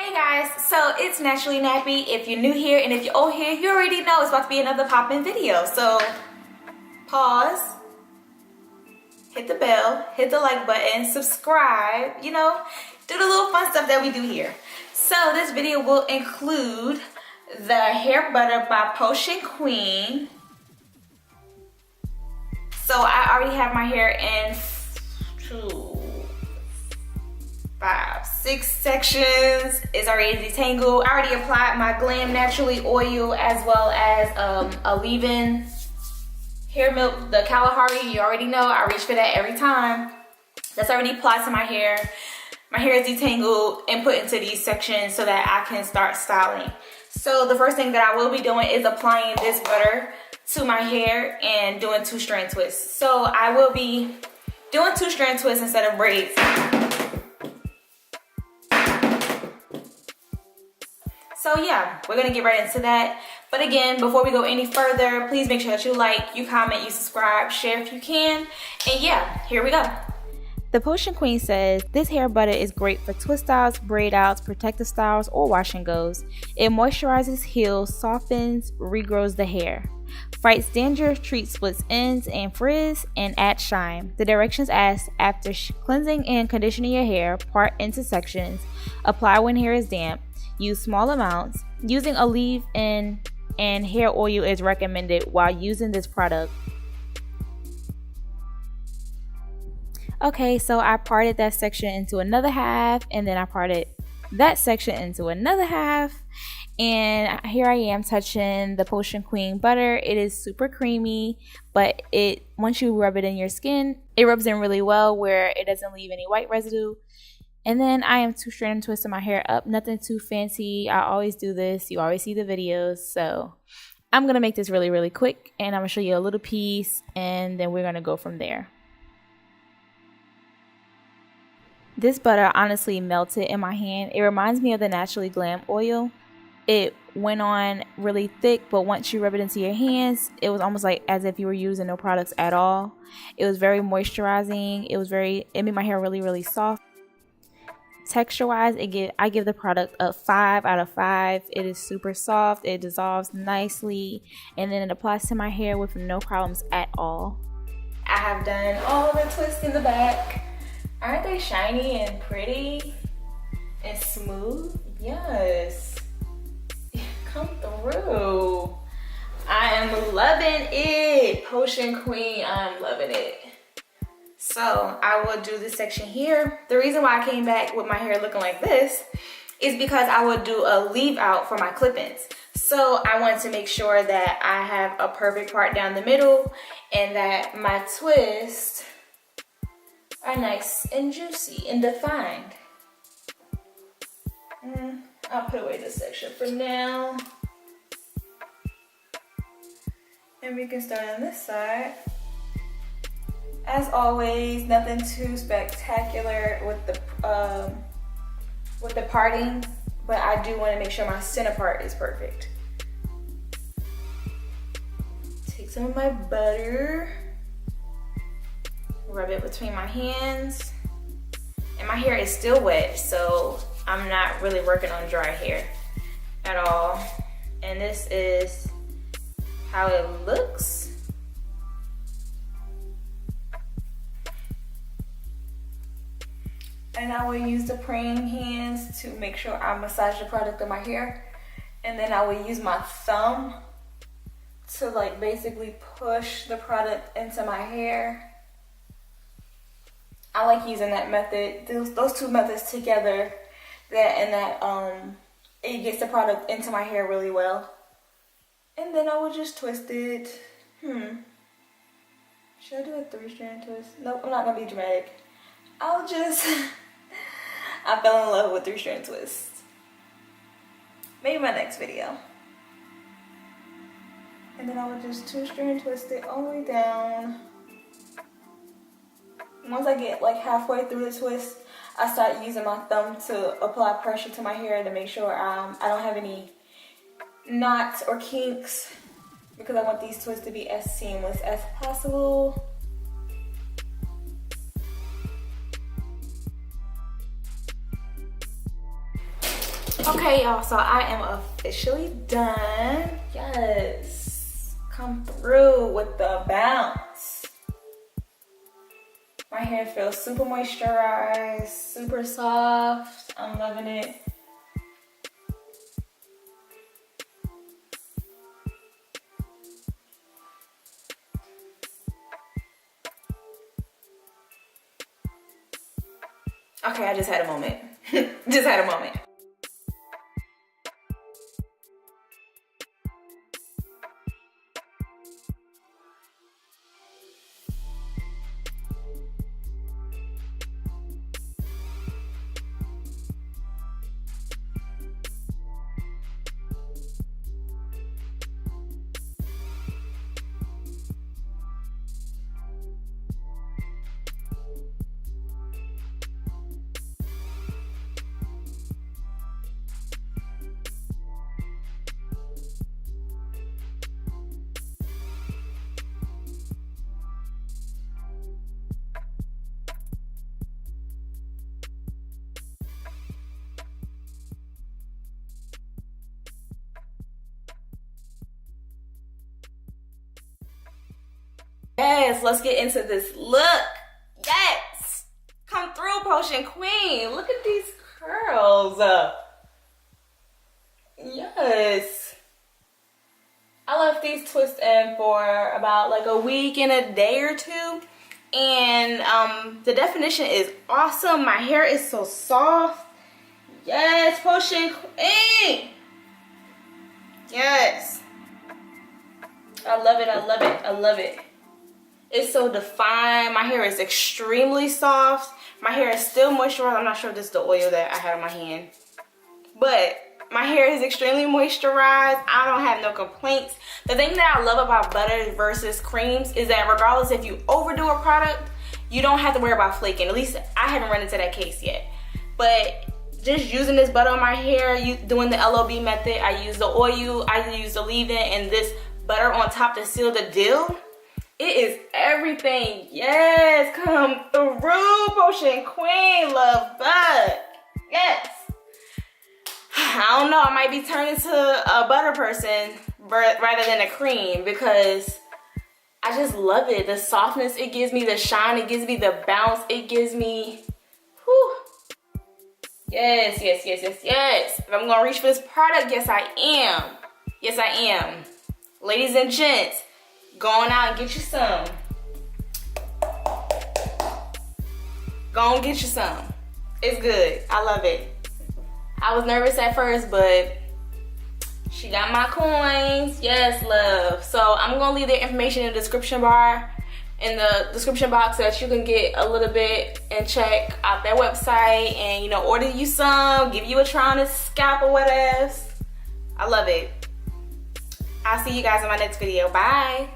Hey guys, so it's Naturally Nappy. If you're new here and if you're old here, you already know it's about to be another pop-in video. So pause, hit the bell, hit the like button, subscribe, you know, do the little fun stuff that we do here. So this video will include the hair butter by Potion Queen. So I already have my hair in 6 sections. It's already detangled. I already applied my Glam Naturally oil as well as a leave-in hair milk, the Kalahari. You already know I reach for that every time. That's already applied to my hair. My hair is detangled and put into these sections so that I can start styling. So the first thing that I will be doing is applying this butter to my hair and doing 2-strand twists. So I will be doing 2-strand twists instead of braids. So yeah, we're gonna get right into that. But again, before we go any further, please make sure that you like, you comment, you subscribe, share if you can. And yeah, here we go. The Potion Queen says, this hair butter is great for twist outs, braid outs, protective styles, or wash and goes. It moisturizes, heals, softens, regrows the hair. Fights dandruff, treats splits ends and frizz, and adds shine. The directions ask, after cleansing and conditioning your hair, part into sections. Apply when hair is damp. Use small amounts. Using a leave-in and hair oil is recommended while using this product. Okay, so I parted that section into another half, and then I parted that section into another half. And here I am touching the Potion Queen butter. It is super creamy, but once you rub it in your skin, it rubs in really well where it doesn't leave any white residue. And then I am 2-strand twisting my hair up. Nothing too fancy. I always do this. You always see the videos. So I'm going to make this really, really quick. And I'm going to show you a little piece. And then we're going to go from there. This butter honestly melted in my hand. It reminds me of the Naturally Glam oil. It went on really thick, but once you rub it into your hands, it was almost like as if you were using no products at all. It was very moisturizing. It made my hair really, really soft. Texture wise, I give the product a 5 out of 5. It is super soft. It dissolves nicely, and then it applies to my hair with no problems at all. I have done all the twists in the back. Aren't they shiny and pretty and smooth? Yes. Come through. I am loving it. Potion Queen, I'm loving it. So I will do this section here. The reason why I came back with my hair looking like this is because I would do a leave out for my clip-ins. So I wanted to make sure that I have a perfect part down the middle and that my twists are nice and juicy and defined. I'll put away this section for now. And we can start on this side. As always, nothing too spectacular with the parting, but I do want to make sure my center part is perfect. Take some of my butter, rub it between my hands, and my hair is still wet, so I'm not really working on dry hair at all. And this is how it looks. And I will use the praying hands to make sure I massage the product in my hair. And then I will use my thumb to like basically push the product into my hair. I like using that method, those two methods together, it gets the product into my hair really well. And then I will just twist it. Should I do a 3-strand twist? Nope, I'm not gonna be dramatic. I fell in love with 3-strand twists. Maybe my next video. And then I would just 2-strand twist it all the way down. Once I get like halfway through the twist, I start using my thumb to apply pressure to my hair to make sure I don't have any knots or kinks, because I want these twists to be as seamless as possible. Okay, y'all, so I am officially done. Yes, come through with the bounce. My hair feels super moisturized, super soft. I'm loving it. Okay, I just had a moment. Just had a moment. Yes, let's get into this look. Yes, come through, Potion Queen. Look at these curls. Yes. I left these twists in for about like a week and a day or two. And the definition is awesome. My hair is so soft. Yes, Potion Queen. Yes. I love it, I love it, I love it. It's so defined. My hair is extremely soft. My hair is still moisturized. I'm not sure if this is the oil that I had on my hand. But my hair is extremely moisturized. I don't have no complaints. The thing that I love about butters versus creams is that regardless if you overdo a product, you don't have to worry about flaking. At least I haven't run into that case yet. But just using this butter on my hair, doing the LOB method, I use the oil, I use the leave-in, and this butter on top to seal the deal. It is everything. Yes, come through, Potion Queen. Love bug. Yes. I don't know. I might be turning to a butter person rather than a cream because I just love it. The softness it gives me, the shine it gives me, the bounce it gives me. Whew. Yes, yes, yes, yes, yes. If I'm going to reach for this product, yes, I am. Yes, I am. Ladies and gents, go on out and get you some. Go on, get you some. It's good. I love it. I was nervous at first, but she got my coins. Yes, love. So I'm gonna leave their information in the description bar, in the description box, so that you can get a little bit and check out their website and, you know, order you some, give you a try on this scalp or whatever. I love it. I'll see you guys in my next video. Bye.